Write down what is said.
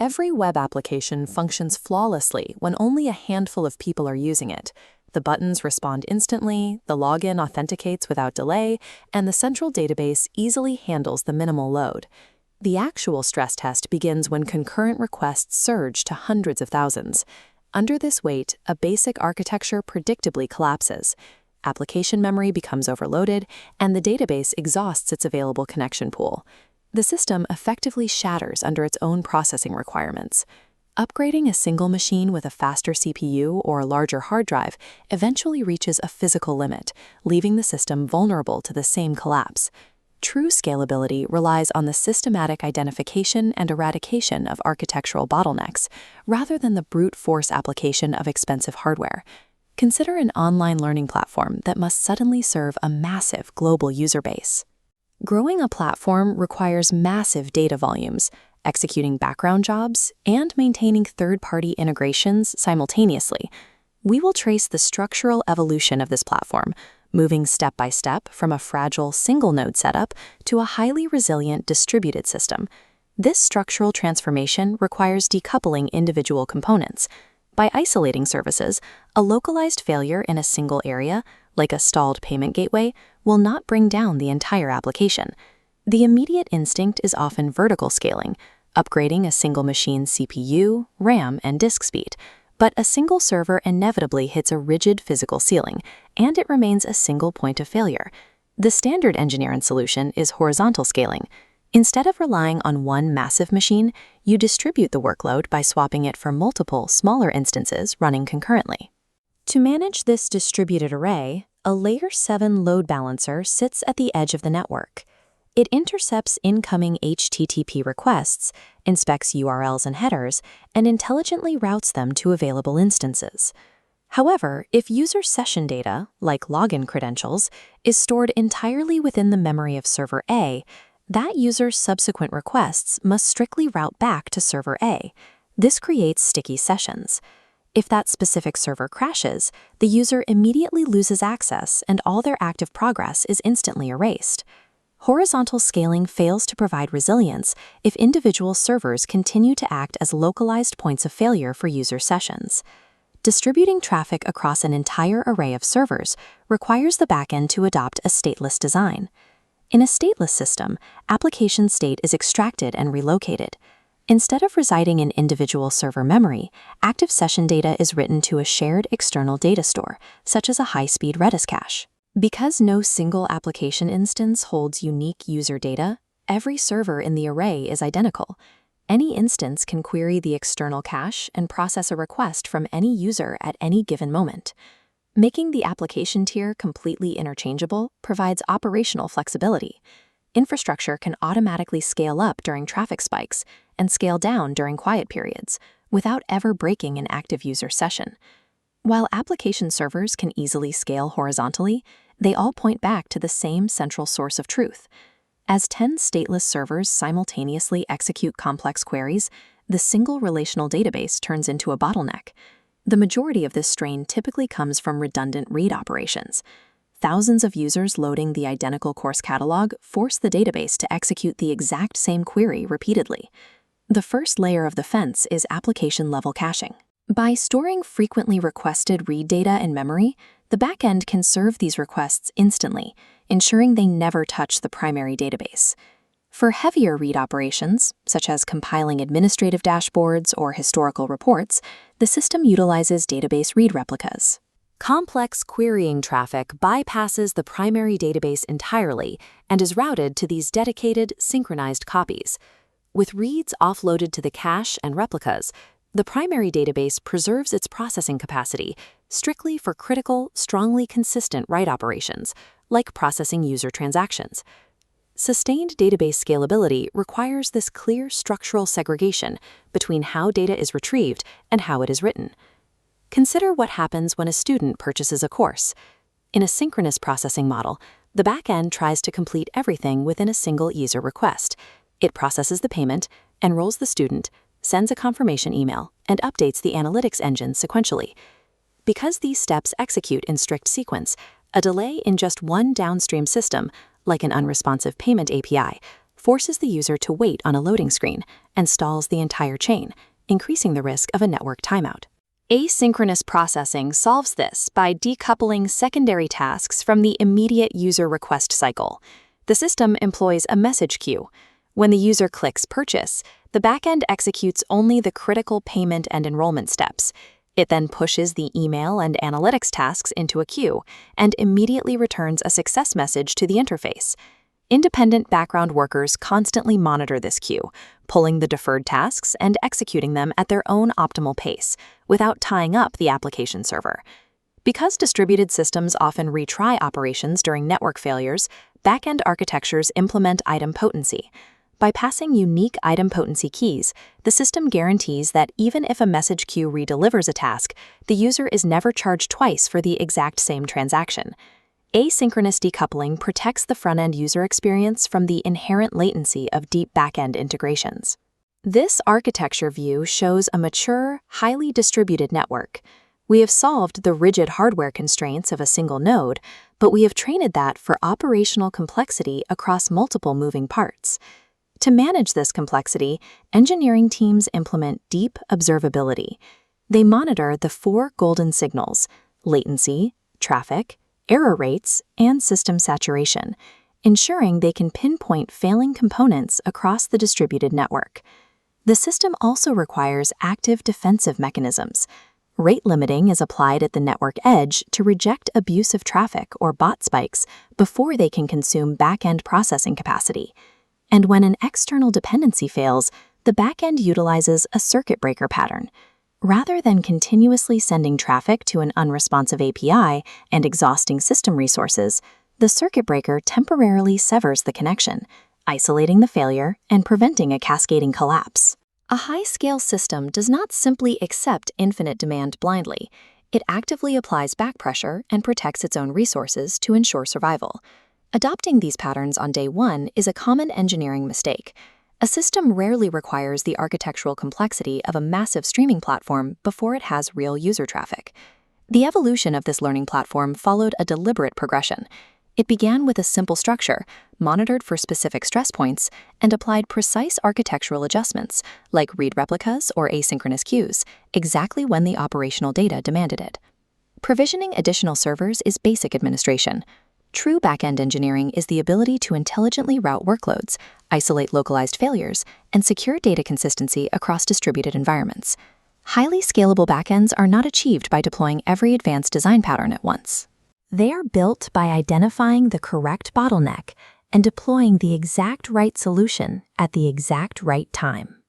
Every web application functions flawlessly when only a handful of people are using it. The buttons respond instantly, the login authenticates without delay, and the central database easily handles the minimal load. The actual stress test begins when concurrent requests surge to hundreds of thousands. Under this weight, a basic architecture predictably collapses. Application memory becomes overloaded, and the database exhausts its available connection pool. The system effectively shatters under its own processing requirements. Upgrading a single machine with a faster CPU or a larger hard drive eventually reaches a physical limit, leaving the system vulnerable to the same collapse. True scalability relies on the systematic identification and eradication of architectural bottlenecks, rather than the brute force application of expensive hardware. Consider an online learning platform that must suddenly serve a massive global user base. Growing a platform requires massive data volumes, executing background jobs, and maintaining third-party integrations simultaneously. We will trace the structural evolution of this platform, moving step by step from a fragile single-node setup to a highly resilient distributed system. This structural transformation requires decoupling individual components. By isolating services, a localized failure in a single area, like a stalled payment gateway, will not bring down the entire application. The immediate instinct is often vertical scaling, upgrading a single machine's CPU, RAM, and disk speed. But a single server inevitably hits a rigid physical ceiling, and it remains a single point of failure. The standard engineering solution is horizontal scaling. Instead of relying on one massive machine, you distribute the workload by swapping it for multiple, smaller instances running concurrently. To manage this distributed array, a Layer 7 load balancer sits at the edge of the network. It intercepts incoming HTTP requests, inspects URLs and headers, and intelligently routes them to available instances. However, if user session data, like login credentials, is stored entirely within the memory of server A, that user's subsequent requests must strictly route back to server A. This creates sticky sessions. If that specific server crashes, the user immediately loses access and all their active progress is instantly erased. Horizontal scaling fails to provide resilience if individual servers continue to act as localized points of failure for user sessions. Distributing traffic across an entire array of servers requires the backend to adopt a stateless design. In a stateless system, application state is extracted and relocated. Instead of residing in individual server memory, active session data is written to a shared external data store, such as a high-speed Redis cache. Because no single application instance holds unique user data, every server in the array is identical. Any instance can query the external cache and process a request from any user at any given moment. Making the application tier completely interchangeable provides operational flexibility. Infrastructure can automatically scale up during traffic spikes and scale down during quiet periods without ever breaking an active user session. While application servers can easily scale horizontally, they all point back to the same central source of truth. As 10 stateless servers simultaneously execute complex queries, the single relational database turns into a bottleneck. The majority of this strain typically comes from redundant read operations. Thousands of users loading the identical course catalog force the database to execute the exact same query repeatedly. The first layer of the fence is application-level caching. By storing frequently requested read data in memory, the backend can serve these requests instantly, ensuring they never touch the primary database. For heavier read operations, such as compiling administrative dashboards or historical reports, the system utilizes database read replicas. Complex querying traffic bypasses the primary database entirely and is routed to these dedicated, synchronized copies. With reads offloaded to the cache and replicas, the primary database preserves its processing capacity strictly for critical, strongly consistent write operations, like processing user transactions. Sustained database scalability requires this clear structural segregation between how data is retrieved and how it is written. Consider what happens when a student purchases a course. In a synchronous processing model, the backend tries to complete everything within a single user request. It processes the payment, enrolls the student, sends a confirmation email, and updates the analytics engine sequentially. Because these steps execute in strict sequence, a delay in just one downstream system, like an unresponsive payment API, forces the user to wait on a loading screen and stalls the entire chain, increasing the risk of a network timeout. Asynchronous processing solves this by decoupling secondary tasks from the immediate user request cycle. The system employs a message queue. When the user clicks Purchase, the backend executes only the critical payment and enrollment steps. It then pushes the email and analytics tasks into a queue and immediately returns a success message to the interface. Independent background workers constantly monitor this queue, pulling the deferred tasks and executing them at their own optimal pace, without tying up the application server. Because distributed systems often retry operations during network failures, backend architectures implement idempotency. By passing unique idempotency keys, the system guarantees that even if a message queue redelivers a task, the user is never charged twice for the exact same transaction. Asynchronous decoupling protects the front-end user experience from the inherent latency of deep backend integrations. This architecture view shows a mature, highly distributed network. We have solved the rigid hardware constraints of a single node, but we have trained that for operational complexity across multiple moving parts. To manage this complexity, engineering teams implement deep observability. They monitor the 4 golden signals: latency, traffic, error rates, and system saturation, ensuring they can pinpoint failing components across the distributed network. The system also requires active defensive mechanisms. Rate limiting is applied at the network edge to reject abusive traffic or bot spikes before they can consume backend processing capacity. And when an external dependency fails, the backend utilizes a circuit breaker pattern. Rather than continuously sending traffic to an unresponsive API and exhausting system resources, the circuit breaker temporarily severs the connection, isolating the failure and preventing a cascading collapse. A high-scale system does not simply accept infinite demand blindly. It actively applies back pressure and protects its own resources to ensure survival. Adopting these patterns on day one is a common engineering mistake. A system rarely requires the architectural complexity of a massive streaming platform before it has real user traffic. The evolution of this learning platform followed a deliberate progression. It began with a simple structure, monitored for specific stress points, and applied precise architectural adjustments, like read replicas or asynchronous queues, exactly when the operational data demanded it. Provisioning additional servers is basic administration. True backend engineering is the ability to intelligently route workloads, isolate localized failures, and secure data consistency across distributed environments. Highly scalable backends are not achieved by deploying every advanced design pattern at once. They are built by identifying the correct bottleneck and deploying the exact right solution at the exact right time.